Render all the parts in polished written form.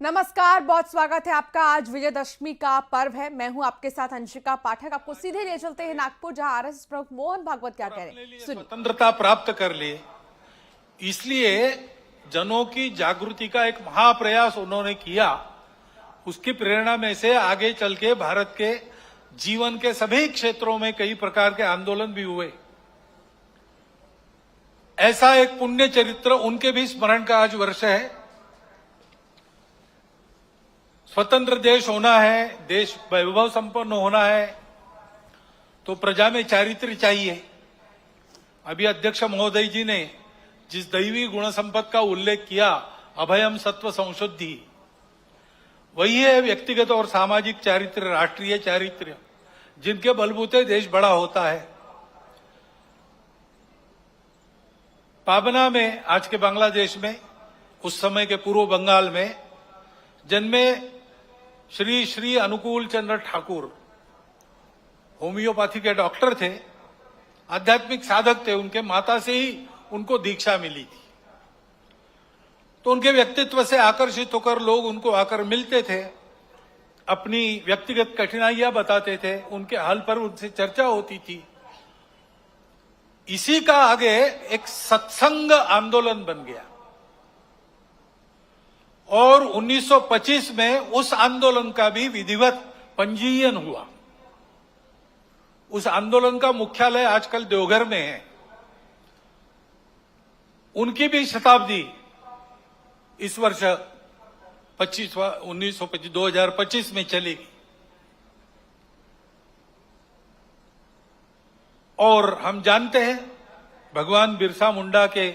नमस्कार, बहुत स्वागत है आपका। आज विजयदशमी का पर्व है। मैं हूं आपके साथ अंशिका पाठक। आपको सीधे ले चलते हैं नागपुर, जहां आरएसएस प्रमुख मोहन भागवत क्या कह रहे हैं। सुनिए। स्वतंत्रता प्राप्त कर लिए, इसलिए जनों की जागृति का एक महाप्रयास उन्होंने किया। उसकी प्रेरणा में से आगे चल के भारत के जीवन के सभी क्षेत्रों में कई प्रकार के आंदोलन भी हुए। ऐसा एक पुण्य चरित्र, उनके भी स्मरण का आज वर्ष है। स्वतंत्र देश होना है, देश वैभव संपन्न होना है, तो प्रजा में चारित्र्य चाहिए। अभी अध्यक्ष महोदय जी ने जिस दैवी गुण संपद का उल्लेख किया, अभयम सत्व संशुद्धि, वही है व्यक्तिगत और सामाजिक चारित्र्य, राष्ट्रीय चारित्र्य, जिनके बलबूते देश बड़ा होता है। पाबना में, आज के बांग्लादेश में, उस समय के पूर्व बंगाल में जन्मे श्री श्री अनुकूल चंद्र ठाकुर होम्योपैथी के डॉक्टर थे, आध्यात्मिक साधक थे। उनके माता से ही उनको दीक्षा मिली थी, तो उनके व्यक्तित्व से आकर्षित होकर लोग उनको आकर मिलते थे, अपनी व्यक्तिगत कठिनाइयां बताते थे, उनके हल पर उनसे चर्चा होती थी। इसी का आगे एक सत्संग आंदोलन बन गया और 1925 में उस आंदोलन का भी विधिवत पंजीयन हुआ। उस आंदोलन का मुख्यालय आजकल देवघर में है। उनकी भी शताब्दी इस वर्ष 2025 में चलेगी। और हम जानते हैं भगवान बिरसा मुंडा के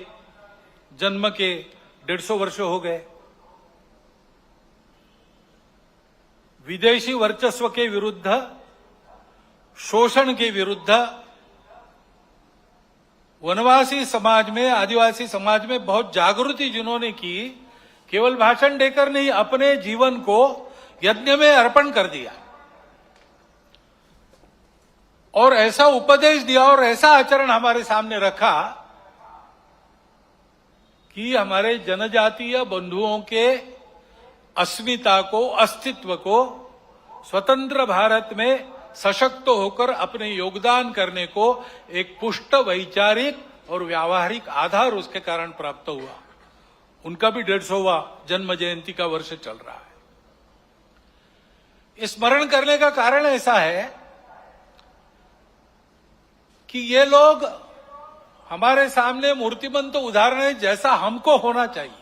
जन्म के 150 वर्ष हो गए। विदेशी वर्चस्व के विरुद्ध, शोषण के विरुद्ध वनवासी समाज में, आदिवासी समाज में बहुत जागृति जिन्होंने की, केवल भाषण देकर नहीं, अपने जीवन को यज्ञ में अर्पण कर दिया और ऐसा उपदेश दिया और ऐसा आचरण हमारे सामने रखा कि हमारे जनजातीय बंधुओं के अस्मिता को, अस्तित्व को, स्वतंत्र भारत में सशक्त होकर अपने योगदान करने को एक पुष्ट वैचारिक और व्यावहारिक आधार उसके कारण प्राप्त हुआ। उनका भी 150वां जन्म जयंती का वर्ष चल रहा है। स्मरण करने का कारण ऐसा है कि ये लोग हमारे सामने मूर्तिमंत उदाहरण है, जैसा हमको होना चाहिए।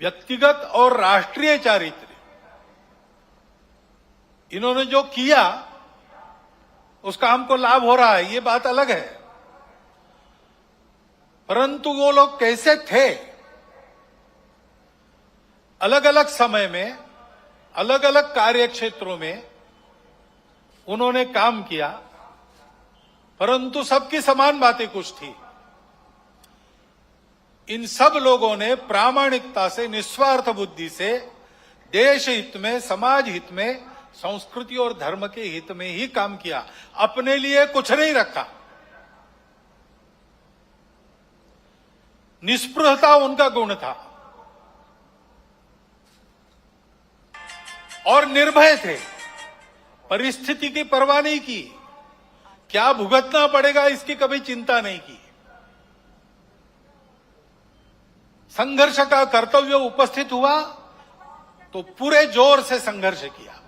व्यक्तिगत और राष्ट्रीय चारित्र्य, इन्होंने जो किया उसका हमको लाभ हो रहा है, ये बात अलग है। परंतु वो लोग कैसे थे, अलग अलग समय में, अलग अलग कार्य क्षेत्रों में उन्होंने काम किया, परंतु सबकी समान बातें कुछ थी। इन सब लोगों ने प्रामाणिकता से, निस्वार्थ बुद्धि से देश हित में, समाज हित में, संस्कृति और धर्म के हित में ही काम किया। अपने लिए कुछ नहीं रखा। निस्पृहता उनका गुण था और निर्भय थे। परिस्थिति की परवाह नहीं की, क्या भुगतना पड़ेगा इसकी कभी चिंता नहीं की। संघर्ष का कर्तव्य उपस्थित हुआ तो पूरे जोर से संघर्ष किया।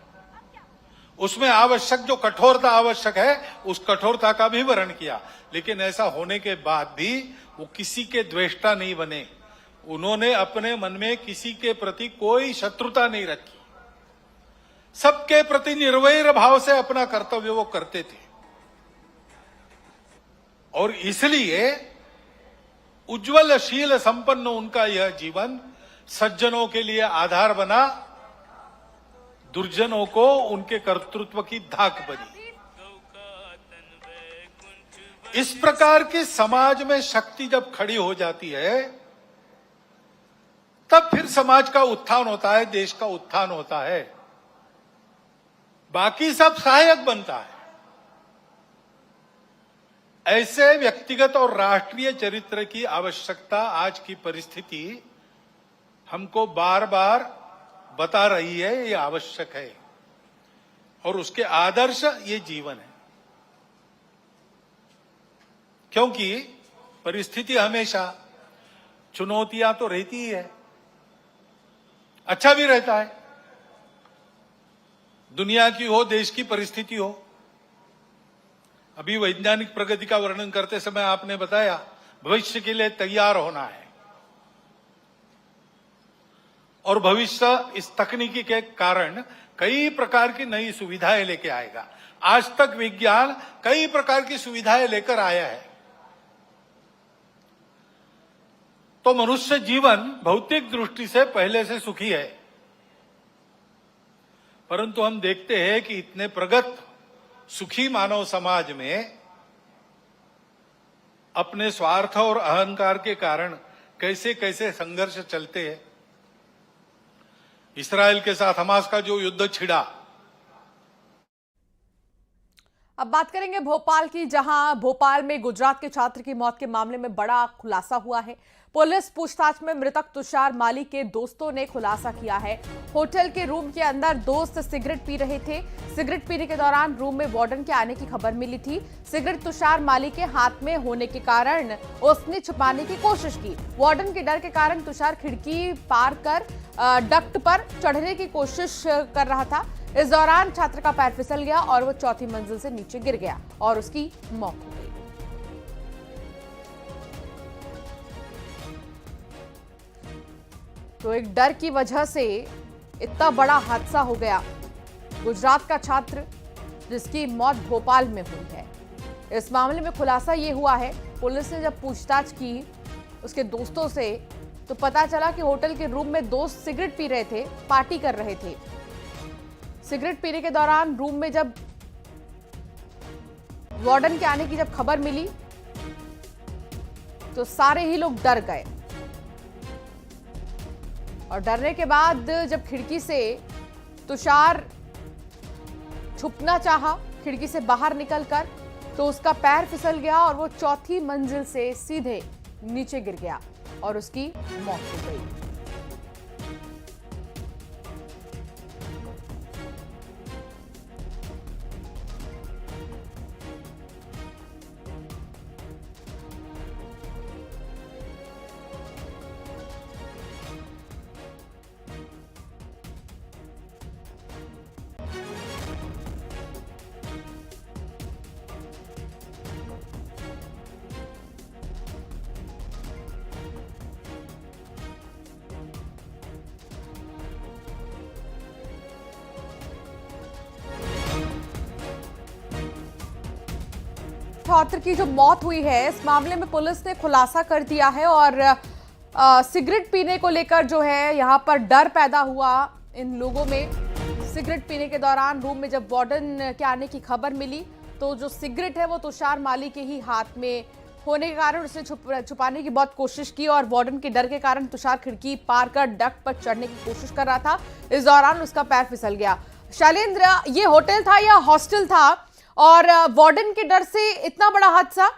उसमें आवश्यक जो कठोरता आवश्यक है, उस कठोरता का भी वर्ण किया। लेकिन ऐसा होने के बाद भी वो किसी के द्वेष्टा नहीं बने। उन्होंने अपने मन में किसी के प्रति कोई शत्रुता नहीं रखी। सबके प्रति निर्वैर भाव से अपना कर्तव्य वो करते थे और इसलिए उज्ज्वलशील संपन्न उनका यह जीवन सज्जनों के लिए आधार बना, दुर्जनों को उनके कर्तृत्व की धाक बनी। इस प्रकार की समाज में शक्ति जब खड़ी हो जाती है, तब फिर समाज का उत्थान होता है, देश का उत्थान होता है। बाकी सब सहायक बनता है। ऐसे व्यक्तिगत और राष्ट्रीय चरित्र की आवश्यकता आज की परिस्थिति हमको बार बार बता रही है, ये आवश्यक है और उसके आदर्श ये जीवन है। क्योंकि परिस्थिति हमेशा चुनौतियां तो रहती ही है, अच्छा भी रहता है। दुनिया की हो, देश की परिस्थिति हो। अभी वैज्ञानिक प्रगति का वर्णन करते समय आपने बताया भविष्य के लिए तैयार होना है और भविष्य इस तकनीकी के कारण कई प्रकार की नई सुविधाएं लेके आएगा। आज तक विज्ञान कई प्रकार की सुविधाएं लेकर आया है। तो मनुष्य जीवन भौतिक दृष्टि से पहले से सुखी है, परंतु हम देखते हैं कि इतने प्रगत सुखी मानव समाज में अपने स्वार्थ और अहंकार के कारण कैसे कैसे संघर्ष चलते हैं। इस्राएल के साथ हमास का जो युद्ध छिड़ा। अब बात करेंगे भोपाल की, जहां भोपाल में गुजरात के छात्र की मौत के मामले में बड़ा खुलासा हुआ है। पुलिस पूछताछ में मृतक तुषार माली के दोस्तों ने खुलासा किया है। होटल के रूम के अंदर दोस्त सिगरेट पी रहे थे। सिगरेट पीने के दौरान रूम में वार्डन के आने की खबर मिली थी। सिगरेट तुषार माली के हाथ में होने के कारण उसने छुपाने की कोशिश की। वार्डन के डर के कारण तुषार खिड़की पार कर डक्ट पर चढ़ने की कोशिश कर रहा था। इस दौरान छात्र का पैर फिसल गया और वो चौथी मंजिल से नीचे गिर गया और उसकी मौत हो गई। तो एक डर की वजह से इतना बड़ा हादसा हो गया। गुजरात का छात्र जिसकी मौत भोपाल में हुई है। इस मामले में खुलासा ये हुआ है, पुलिस ने जब पूछताछ की उसके दोस्तों से तो पता चला कि होटल के रूम में दोस्त सिगरेट पी रहे थे, पार्टी कर रहे थे। सिगरेट पीने के दौरान रूम में जब वार्डन के आने की जब खबर मिली तो सारे ही लोग डर गए और डरने के बाद जब खिड़की से तुषार छुपना चाहा, खिड़की से बाहर निकलकर, तो उसका पैर फिसल गया और वो चौथी मंजिल से सीधे नीचे गिर गया और उसकी मौत हो गई। छात्र की जो मौत हुई है, इस मामले में पुलिस ने खुलासा कर दिया है और सिगरेट पीने को लेकर जो है यहाँ पर डर पैदा हुआ इन लोगों में। सिगरेट पीने के दौरान रूम में जब वार्डन के आने की खबर मिली तो जो सिगरेट है वो तुषार माली के ही हाथ में होने के कारण उसने छुपाने की बहुत कोशिश की और वार्डन के डर के कारण तुषार खिड़की पार कर डक्ट पर चढ़ने की कोशिश कर रहा था। इस दौरान उसका पैर फिसल गया। शैलेंद्र, ये होटल था या हॉस्टल था और वार्डन के डर से इतना बड़ा हादसा?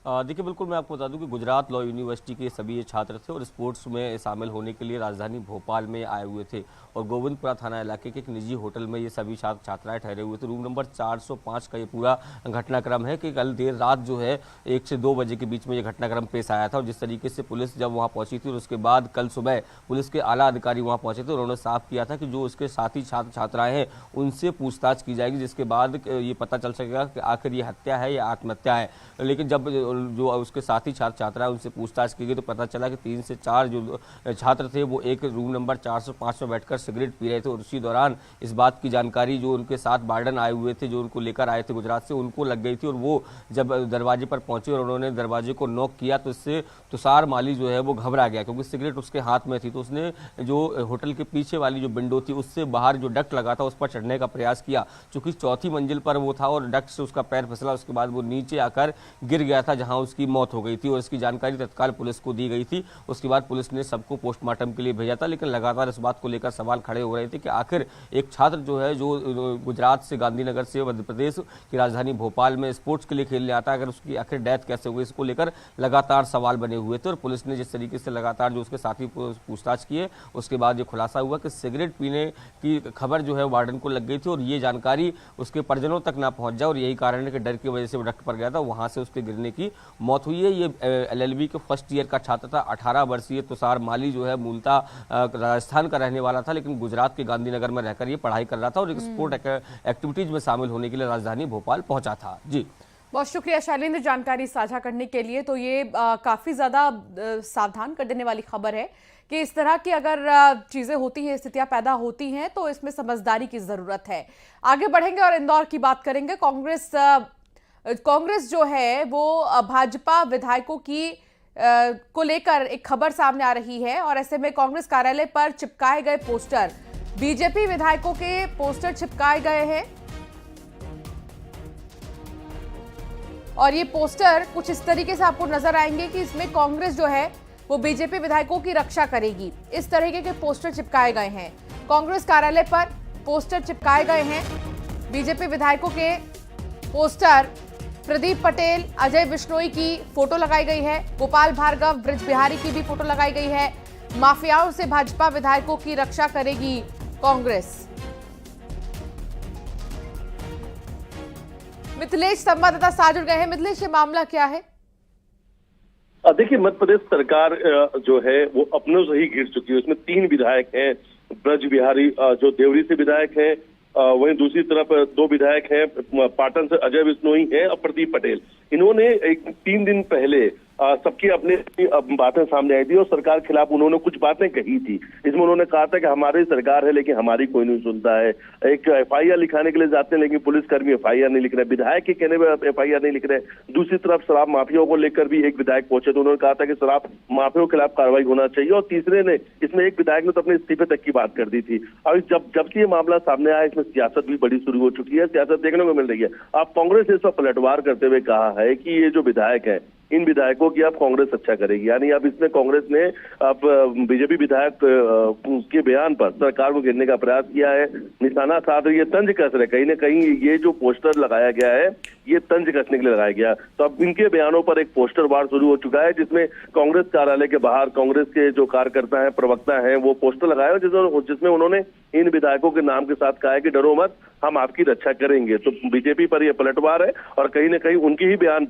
देखिए, बिल्कुल मैं आपको बता दूं कि गुजरात लॉ यूनिवर्सिटी के सभी ये छात्र थे और स्पोर्ट्स में शामिल होने के लिए राजधानी भोपाल में आए हुए थे और गोविंदपुरा थाना इलाके के एक निजी होटल में ये सभी छात्राएं ठहरे हुए थे। रूम नंबर 405 का ये पूरा घटनाक्रम है कि कल देर रात जो है 1 से 2 बजे के बीच में ये घटनाक्रम पेश आया था और जिस तरीके से पुलिस जब वहाँ पहुंची थी और उसके बाद कल सुबह पुलिस के आला अधिकारी वहाँ पहुंचे थे, उन्होंने साफ किया था कि जो उसके साथी छात्र छात्राएं हैं उनसे पूछताछ की जाएगी, जिसके बाद ये पता चल सकेगा कि आखिर ये हत्या है या आत्महत्या है। लेकिन जब जो उसके साथी छात्र छात्राएं उनसे पूछताछ की गई तो पता चला कि 3 से 4 जो छात्र थे वो एक रूम नंबर 405 में बैठकर सिगरेट पी रहे थे और उसी दौरान इस बात की जानकारी जो उनके साथ वार्डन आए हुए थे, जो उनको लेकर आए थे गुजरात से, उनको लग गई थी और वो जब दरवाजे पर पहुंचे और उन्होंने दरवाजे को नॉक किया तो इससे तुषार माली जो है वो घबरा गया क्योंकि सिगरेट उसके हाथ में थी। तो उसने जो होटल के पीछे वाली जो विंडो थी उससे बाहर जो डक्ट लगा था उस पर चढ़ने का प्रयास किया। चूंकि 4थी मंजिल पर वो था और डक्ट से उसका पैर फिसला, उसके बाद वो नीचे आकर गिर गया था, जहां उसकी मौत हो गई थी और इसकी जानकारी तत्काल पुलिस को दी गई थी। उसके बाद पुलिस ने सबको पोस्टमार्टम के लिए भेजा था, लेकिन लगातार इस बात को लेकर सवाल खड़े हो रहे थे कि आखिर एक छात्र जो है, जो गुजरात से, गांधीनगर से मध्य प्रदेश की राजधानी भोपाल में स्पोर्ट्स के लिए खेलने आता है, अगर उसकी आखिर डेथ कैसे हुई, इसको लेकर लगातार सवाल बने हुए थे। और पुलिस ने जिस तरीके से लगातार जो उसके साथी पूछताछ किए, उसके बाद ये खुलासा हुआ कि सिगरेट पीने की खबर जो है वार्डन को लग गई थी और ये जानकारी उसके परिजनों तक ना पहुंच जाए, और यही कारण है कि डर की वजह से वो डट पर गया था, वहां से उसके गिरने की मौत हुई है। ये LLB के फर्स्ट ईयर का छात्र था। 18 वर्षीय तुषार माली जो है मूलतः राजस्थान का रहने वाला था, लेकिन गुजरात के गांधीनगर में रहकर ये पढ़ाई कर रहा था और एक स्पोर्ट एक्टिविटीज में शामिल होने के लिए राजधानी भोपाल पहुंचा था। जी, बहुत शुक्रिया शैलेंद्र जानकारी साझा करने के लिए। तो ये काफी ज्यादा सावधान कर देने वाली खबर है कि इस तरह की अगर चीजें होती हैं, स्थितियां पैदा होती हैं, तो इसमें समझदारी की जरूरत है। आगे बढ़ेंगे और इंदौर की बात करेंगे। कांग्रेस जो है वो भाजपा विधायकों की को लेकर एक खबर सामने आ रही है और ऐसे में कांग्रेस कार्यालय पर चिपकाए गए पोस्टर, बीजेपी विधायकों के पोस्टर चिपकाए गए हैं और ये पोस्टर कुछ इस तरीके से आपको नजर आएंगे कि इसमें कांग्रेस जो है वो बीजेपी विधायकों की रक्षा करेगी। इस तरीके के पोस्टर चिपकाए गए हैं। कांग्रेस कार्यालय पर पोस्टर चिपकाए गए हैं। बीजेपी विधायकों के पोस्टर, प्रदीप पटेल, अजय बिश्नोई की फोटो लगाई गई है। गोपाल भार्गव, ब्रिज बिहारी की भी फोटो लगाई गई है। माफियाओं से भाजपा विधायकों की रक्षा करेगी कांग्रेस। मिथिलेश संवाददाता साथ जुड़ गए हैं। मिथिलेश, ये मामला क्या है? देखिए, मध्य प्रदेश सरकार जो है वो अपनों से ही घिर चुकी है। उसमें 3 विधायक हैं। ब्रज बिहारी जो देवरी से विधायक हैं, वहीं दूसरी तरफ 2 विधायक हैं पाटन से, अजय बिश्नोई हैं और प्रदीप पटेल। इन्होंने 3 दिन पहले सबकी अपनी बातें सामने आई थी और सरकार के खिलाफ उन्होंने कुछ बातें कही थी। इसमें उन्होंने कहा था कि हमारी सरकार है लेकिन हमारी कोई नहीं सुनता है। एक FIR लिखाने के लिए जाते हैं लेकिन पुलिसकर्मी FIR नहीं लिख रहे, विधायक के कहने में FIR नहीं लिख रहे। दूसरी तरफ शराब माफियाओं को लेकर भी एक विधायक पहुंचे तो उन्होंने कहा था कि शराब माफियाओं के खिलाफ कार्रवाई होना चाहिए। और तीसरे ने, इसमें एक विधायक ने तो अपने इस्तीफे तक की बात कर दी थी। अब जब से ये मामला सामने आया, इसमें सियासत भी बड़ी शुरू हो चुकी है, सियासत देखने को मिल रही है। अब कांग्रेस ने इस पर पलटवार करते हुए कहा है कि ये जो विधायक है, इन विधायकों की अब कांग्रेस अच्छा करेगी। यानी अब इसमें कांग्रेस ने अब बीजेपी विधायक के बयान पर सरकार को घेरने का प्रयास किया है, निशाना साध रही है, तंज कस रहे। कहीं ना कहीं ये जो पोस्टर लगाया गया है, ये तंज कसने के लिए लगाया गया। तो अब इनके बयानों पर एक पोस्टर वार शुरू हो चुका है, जिसमें कांग्रेस कार्यालय के बाहर कांग्रेस के जो कार्यकर्ता है, प्रवक्ता है, वो पोस्टर लगाए जिसमें उन्होंने इन विधायकों के नाम के साथ कहा है कि डरो मत, हम आपकी रक्षा करेंगे। तो बीजेपी पर यह पलटवार है और कहीं ना कहीं उनके ही बयान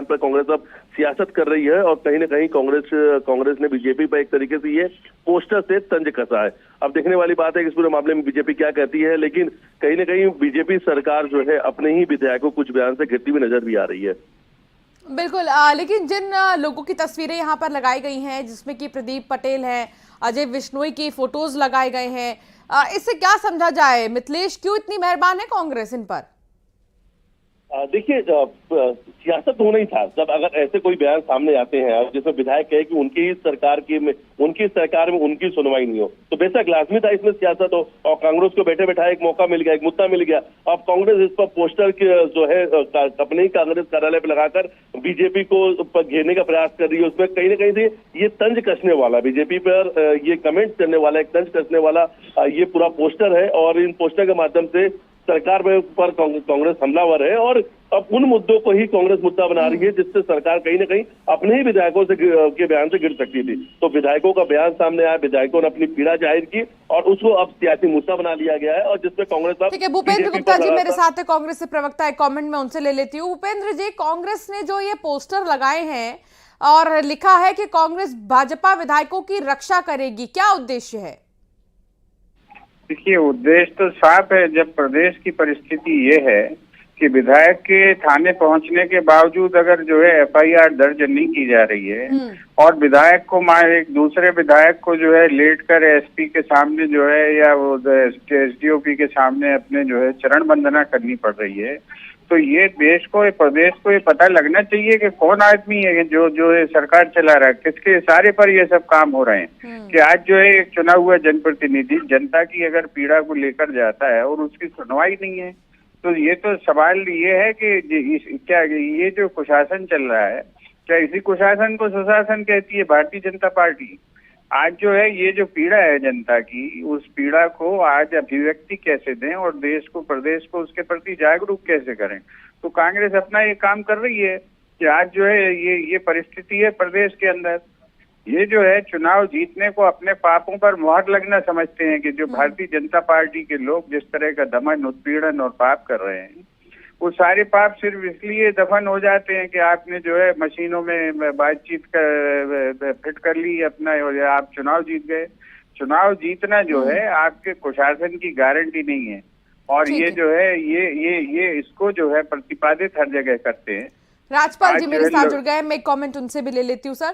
पर कांग्रेस अब सियासत कर रही है और कहीं ना कहीं कांग्रेस ने बीजेपी पर एक तरीके से ये पोस्टर से तंज कसा है। अब देखने वाली बात है कि इस पूरे मामले में बीजेपी क्या कहती है, लेकिन कहीं ना कहीं बीजेपी सरकार जो है अपने ही विधायकों कुछ बयान से घिरती हुई नजर भी आ रही है। बिल्कुल, लेकिन जिन लोगों की तस्वीरें यहाँ पर लगाई गई हैं, जिसमें कि प्रदीप पटेल है, अजय बिश्नोई की फोटोज लगाए गए हैं, इससे क्या समझा जाए मिथिलेश? क्यों इतनी मेहरबान है कांग्रेस इन पर? देखिए, सियासत होना ही था। जब अगर ऐसे कोई बयान सामने आते हैं जिसमें विधायक कहे कि उनकी सरकार में उनकी सुनवाई नहीं हो, तो बेशक लाजमी था इसमें सियासत हो और कांग्रेस को बैठे बैठा एक मौका मिल गया, एक मुद्दा मिल गया। अब कांग्रेस इस पर पोस्टर जो है अपने ही कांग्रेस कार्यालय पर लगाकर बीजेपी को घेरने का प्रयास कर रही है। उसमें कहीं ना कहीं से ये तंज कसने वाला, बीजेपी पर ये कमेंट करने वाला, एक तंज कसने वाला ये पूरा पोस्टर है और इन पोस्टर के माध्यम से सरकार पर कांग्रेस हमलावर है और अब उन मुद्दों को ही कांग्रेस मुद्दा बना रही है, जिससे सरकार कहीं ना कहीं अपने ही विधायकों से के बयान से गिर सकती थी। तो विधायकों का बयान सामने आया, विधायकों ने अपनी पीड़ा जाहिर की और उसको अब सियासी मुद्दा बना लिया गया है और जिसमें कांग्रेस। ठीक है, भूपेंद्र गुप्ता जी मेरे साथ है, कांग्रेस से प्रवक्ता है, कमेंट में उनसे ले लेती हूँ। भूपेंद्र जी, कांग्रेस ने जो ये पोस्टर लगाए हैं और लिखा है कि कांग्रेस भाजपा विधायकों की रक्षा करेगी, क्या उद्देश्य है? देखिए, उद्देश्य तो साफ है। जब प्रदेश की परिस्थिति ये है कि विधायक के थाने पहुंचने के बावजूद अगर जो है FIR दर्ज नहीं की जा रही है और विधायक को एक दूसरे विधायक को जो है लेट कर SP के सामने जो है या वो SDOP के सामने अपने जो है चरण वंदना करनी पड़ रही है, तो ये देश को, प्रदेश को ये पता लगना चाहिए कि कौन आदमी है जो ये सरकार चला रहा है, किसके इशारे पर ये सब काम हो रहे हैं। कि आज जो है एक चुना हुआ जनप्रतिनिधि जनता की अगर पीड़ा को लेकर जाता है और उसकी सुनवाई नहीं है, तो ये तो सवाल ये है कि क्या ये जो कुशासन चल रहा है, क्या इसी कुशासन को सुशासन कहती है भारतीय जनता पार्टी? आज जो है ये जो पीड़ा है जनता की, उस पीड़ा को आज अभिव्यक्ति कैसे दें और देश को, प्रदेश को उसके प्रति जागरूक कैसे करें? तो कांग्रेस अपना ये काम कर रही है कि आज जो है ये परिस्थिति है प्रदेश के अंदर। ये जो है चुनाव जीतने को अपने पापों पर मुहर लगना समझते हैं कि जो भारतीय जनता पार्टी के लोग जिस तरह का दमन, उत्पीड़न और पाप कर रहे हैं, वो सारे पाप सिर्फ इसलिए दफन हो जाते हैं कि आपने जो है मशीनों में बातचीत कर फिट कर ली अपना और आप चुनाव जीत गए। चुनाव जीतना जो है आपके कुशासन की गारंटी नहीं है। और ये जो है ये इसको जो है प्रतिपादित हर जगह करते हैं। राजपाल जी मेरे साथ जुड़ गए, मैं एक कमेंट उनसे भी ले लेती हूँ। सर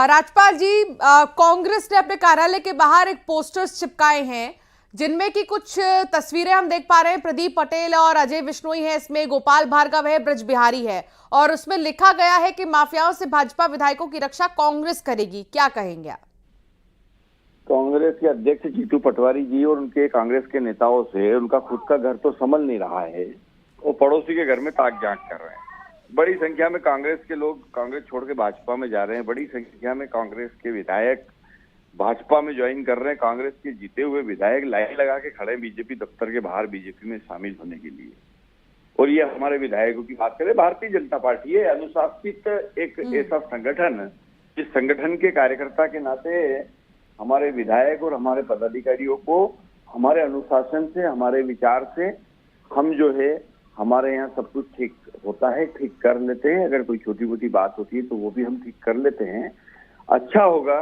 राजपाल जी, कांग्रेस ने अपने कार्यालय के बाहर एक पोस्टर्स चिपकाए हैं जिनमें की कुछ तस्वीरें हम देख पा रहे हैं। प्रदीप पटेल और अजय विश्नोई है, इसमें गोपाल भार्गव है, ब्रज बिहारी है, और उसमें लिखा गया है कि माफियाओं से भाजपा विधायकों की रक्षा कांग्रेस करेगी। क्या कहेंगे आप? कांग्रेस के अध्यक्ष जीतू पटवारी जी और उनके कांग्रेस के नेताओं से उनका खुद का घर तो संभल नहीं रहा है, वो पड़ोसी के घर में ताक झांक कर रहे हैं। बड़ी संख्या में कांग्रेस के लोग कांग्रेस छोड़ के भाजपा में जा रहे हैं। बड़ी संख्या में कांग्रेस के विधायक भाजपा में ज्वाइन कर रहे हैं। कांग्रेस के जीते हुए विधायक लाइन लगा के खड़े हैं बीजेपी दफ्तर के बाहर बीजेपी में शामिल होने के लिए। और ये हमारे विधायकों की बात करें, भारतीय जनता पार्टी है अनुशासित एक ऐसा संगठन, जिस संगठन के कार्यकर्ता के नाते हमारे विधायक और हमारे पदाधिकारियों को हमारे अनुशासन से, हमारे विचार से हम जो है हमारे यहाँ सब कुछ ठीक होता है, ठीक कर लेते हैं। अगर कोई छोटी मोटी बात होती है तो वो भी हम ठीक कर लेते हैं। अच्छा होगा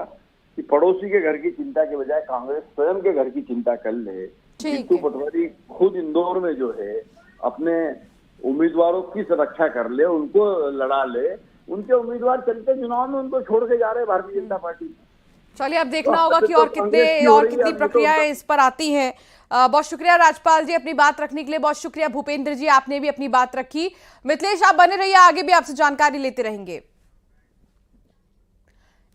कि पड़ोसी के घर की चिंता के बजाय कांग्रेस स्वयं के घर की चिंता कर ले। जीतू पटवारी खुद इंदौर में जो है अपने उम्मीदवारों की सुरक्षा कर ले, उनको लड़ा ले। उनके उम्मीदवार चलते चुनाव में उनको छोड़ के जा रहे हैं भारतीय जनता पार्टी। चलिए अब देखना होगा कि और कितनी प्रक्रियाएं इस पर आती हैं। बहुत शुक्रिया राजपाल जी अपनी बात रखने के लिए। बहुत शुक्रिया भूपेंद्र जी, आपने भी अपनी बात रखी। मिथिलेश आप बने रहिए, आगे भी आपसे जानकारी लेते रहेंगे।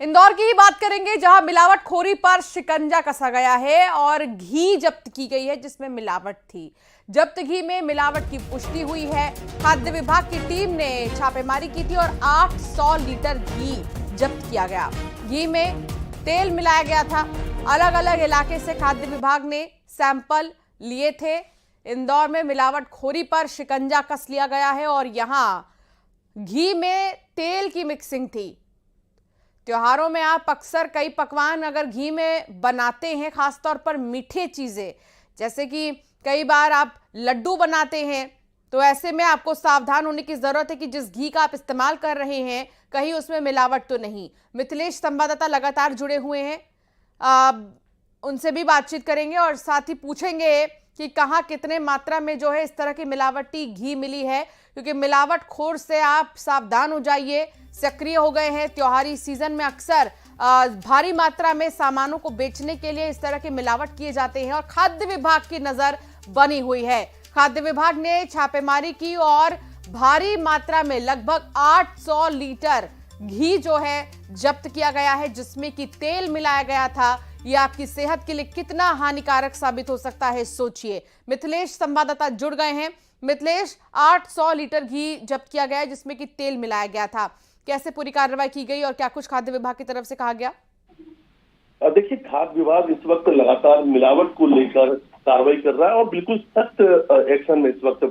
इंदौर की ही बात करेंगे जहां मिलावटखोरी पर शिकंजा कसा गया है और घी जब्त की गई है जिसमें मिलावट थी। जब्त घी में मिलावट की पुष्टि हुई है। खाद्य विभाग की टीम ने छापेमारी की थी और 800 लीटर घी जब्त किया गया। घी में तेल मिलाया गया था। अलग अलग इलाके से खाद्य विभाग ने सैंपल लिए थे। इंदौर में मिलावटखोरी पर शिकंजा कस लिया गया है और यहां घी में तेल की मिक्सिंग थी। त्योहारों में आप अक्सर कई पकवान अगर घी में बनाते हैं, खासतौर पर मीठे चीजें, जैसे कि कई बार आप लड्डू बनाते हैं, तो ऐसे में आपको सावधान होने की जरूरत है कि जिस घी का आप इस्तेमाल कर रहे हैं कहीं उसमें मिलावट तो नहीं। मिथिलेश संवाददाता लगातार जुड़े हुए हैं, उनसे भी बातचीत करेंगे और साथ ही पूछेंगे कि कहां कितने मात्रा में जो है इस तरह की मिलावटी घी मिली है, क्योंकि मिलावटखोर से आप सावधान हो जाइए। सक्रिय हो गए हैं त्योहारी सीजन में, अक्सर भारी मात्रा में सामानों को बेचने के लिए इस तरह के मिलावट किए जाते हैं और खाद्य विभाग की नजर बनी हुई है। खाद्य विभाग ने छापेमारी की और भारी मात्रा में लगभग 800 लीटर घी जो है जब्त किया गया है, जिसमें कि तेल मिलाया गया था। ये आपकी सेहत के लिए कितना हानिकारक साबित हो सकता है, सोचिए। मिथिलेश संवाददाता जुड़ गए हैं। मिथिलेश, 800 लीटर घी जब्त किया गया है जिसमें कि तेल मिलाया गया था। कैसे पूरी कार्रवाई की गई और क्या कुछ खाद्य विभाग की तरफ से कहा गया? देखिए, खाद्य विभाग इस वक्त लगातार मिलावट को लेकर कार्रवाई कर रहा है और बिल्कुल सख्त एक्शन में इस वक्त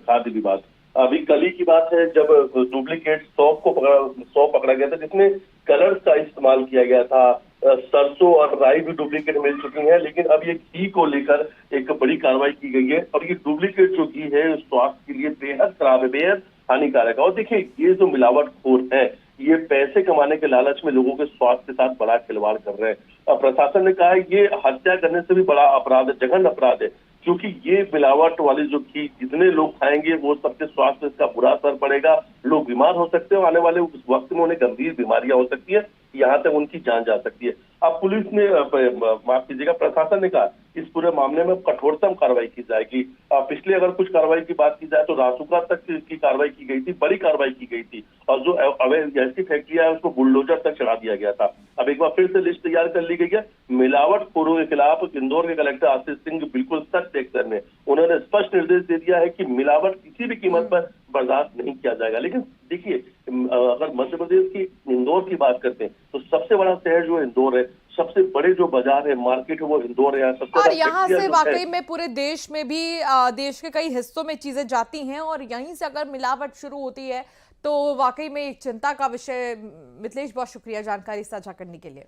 खाद्य विभाग। अभी कल ही की बात है जब डुप्लीकेट सौंफ पकड़ा गया था जिसमें कलर्स का इस्तेमाल किया गया था। सरसों और राई भी डुप्लीकेट मिल चुकी है, लेकिन अब ये घी को लेकर एक बड़ी कार्रवाई की गई है और ये डुप्लीकेट जो घी है स्वास्थ्य के लिए बेहद खराब है, बेहद हानिकारक है। और देखिए, ये जो मिलावटखोर है ये पैसे कमाने के लालच में लोगों के स्वास्थ्य के साथ बड़ा खिलवाड़ कर रहे हैं। प्रशासन ने कहा है ये हत्या करने से भी बड़ा अपराध है, जघन्य अपराध है, क्योंकि ये मिलावट वाली जो घी जितने लोग खाएंगे वो सबके स्वास्थ्य इसका बुरा असर पड़ेगा। लोग बीमार हो सकते हैं, आने वाले उस वक्त में उन्हें गंभीर बीमारियां हो सकती है, यहाँ तक उनकी जान जा सकती है। अब पुलिस ने, माफ कीजिएगा, प्रशासन ने कहा इस पूरे मामले में कठोरतम कार्रवाई की जाएगी। पिछले अगर कुछ कार्रवाई की बात की जाए तो रासुका तक की कार्रवाई की गई थी, बड़ी कार्रवाई की गई थी, और जो अवैध ऐसी फैक्ट्रियां है उसको बुलडोजर तक चढ़ा दिया गया था। अब एक बार फिर से लिस्ट तैयार कर ली गई है। मिलावटखोरों के खिलाफ इंदौर के कलेक्टर आशीष सिंह बिल्कुल सख्त एक्शन में उन्होंने स्पष्ट निर्देश दे दिया है कि मिलावट किसी भी कीमत पर बर्दाश्त नहीं किया जाएगा। लेकिन देखिए, अगर मध्य प्रदेश की इंदौर की बात करते हैं तो सबसे बड़ा शहर जो इंदौर है, सबसे बड़े जो बाजार है, मार्केट है, वो इंदौर है। सबसे और यहाँ से वाकई में पूरे देश में भी देश के कई हिस्सों में चीजें जाती हैं, और यहीं से अगर मिलावट शुरू होती है तो वाकई में एक चिंता का विषय। मिथिलेश, बहुत शुक्रिया जानकारी साझा करने के लिए।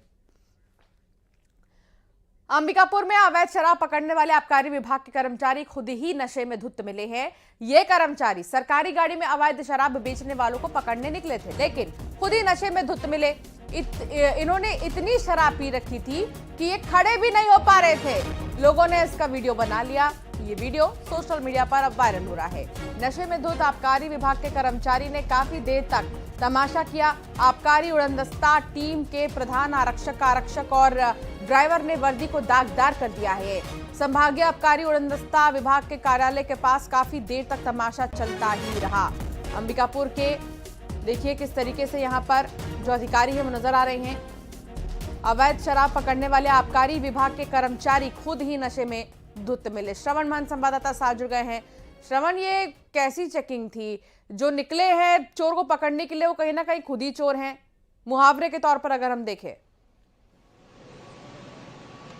अंबिकापुर में अवैध शराब पकड़ने वाले आबकारी विभाग के कर्मचारी खुद ही नशे में धुत मिले हैं। ये कर्मचारी सरकारी गाड़ी में अवैध शराब बेचने वालों को पकड़ने निकले थे, लेकिन खुद ही नशे में धुत मिले। इन्होंने इतनी शराब पी रखी थी कि ये खड़े भी नहीं हो पा रहे थे। लोगों ने इसका वीडियो बना लिया। ये वीडियो सोशल मीडिया पर अब वायरल हो रहा है। नशे में धुत आबकारी विभाग के कर्मचारी ने काफी देर तक तमाशा किया। आबकारी उड़नदस्ता टीम के प्रधान आरक्षक और ड्राइवर ने वर्दी को दागदार कर दिया है। संभागीय आबकारी उड़नदस्ता विभाग के कार्यालय के पास काफी देर तक तमाशा चलता ही रहा। अंबिकापुर के देखिए किस तरीके से यहाँ पर जो अधिकारी है वो नजर आ रहे हैं। अवैध शराब पकड़ने वाले आबकारी विभाग के कर्मचारी खुद ही नशे में धुत मिले। श्रवण मान संवाददाता साथ जुड़ गए हैं। श्रवण, ये कैसी चेकिंग थी? जो निकले हैं चोर को पकड़ने के लिए वो कहीं ना कहीं खुद ही चोर हैं, मुहावरे के तौर पर अगर हम देखें।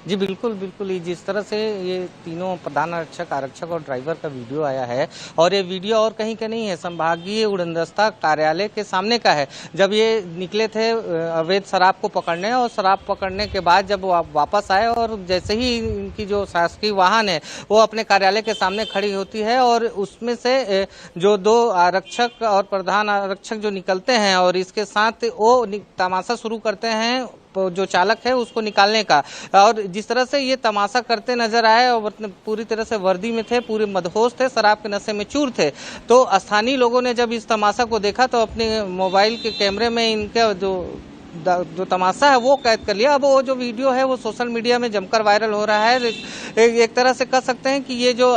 जी बिल्कुल बिल्कुल, जिस तरह से ये तीनों प्रधान आरक्षक और ड्राइवर का वीडियो आया है, और ये वीडियो और कहीं का नहीं है, संभागीय उड़नदस्ता कार्यालय के सामने का है। जब ये निकले थे अवैध शराब को पकड़ने, और शराब पकड़ने के बाद जब वापस आए, और जैसे ही इनकी जो शासकीय वाहन है वो अपने कार्यालय के सामने खड़ी होती है, और उसमें से जो दो आरक्षक और प्रधान आरक्षक जो निकलते हैं और इसके साथ वो तमाशा शुरू करते हैं जो चालक है उसको निकालने का। और जिस तरह से ये तमाशा करते नजर आए, और पूरी तरह से वर्दी में थे, पूरे मदहोश थे, शराब के नशे में चूर थे। तो स्थानीय लोगों ने जब इस तमाशा को देखा तो अपने मोबाइल के कैमरे में इनका जो तमाशा है वो कैद कर लिया। अब वो जो वीडियो है वो सोशल मीडिया में जमकर वायरल हो रहा है। एक तरह से कह सकते हैं कि ये जो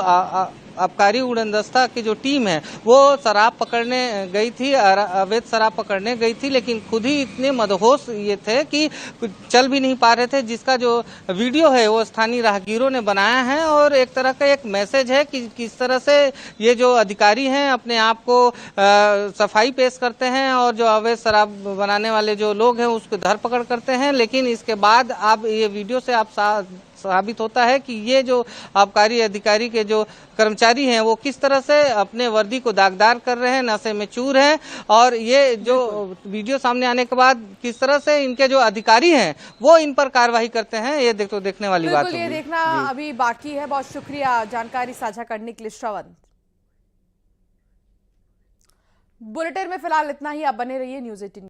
आबकारी उड़नदस्ता की जो टीम है वो शराब पकड़ने गई थी, अवैध शराब पकड़ने गई थी, लेकिन खुद ही इतने मदहोश ये थे कि चल भी नहीं पा रहे थे। जिसका जो वीडियो है वो स्थानीय राहगीरों ने बनाया है, और एक तरह का एक मैसेज है कि किस तरह से ये जो अधिकारी हैं अपने आप को सफाई पेश करते हैं, और जो अवैध शराब बनाने वाले जो लोग हैं उसको धरपकड़ करते हैं। लेकिन इसके बाद अब ये वीडियो से आप साबित होता है कि ये जो आबकारी अधिकारी के जो कर्मचारी हैं वो किस तरह से अपने वर्दी को दागदार कर रहे हैं, नशे में चूर हैं। और ये जो वीडियो सामने आने के बाद किस तरह से इनके जो अधिकारी हैं वो इन पर कार्रवाई करते हैं, ये देखने वाली बात है। ये देखना अभी बाकी है। बहुत शुक्रिया जानकारी साझा करने के लिए श्रवण। बुलेटिन में फिलहाल इतना ही। आप बने रहिए न्यूज़ 18।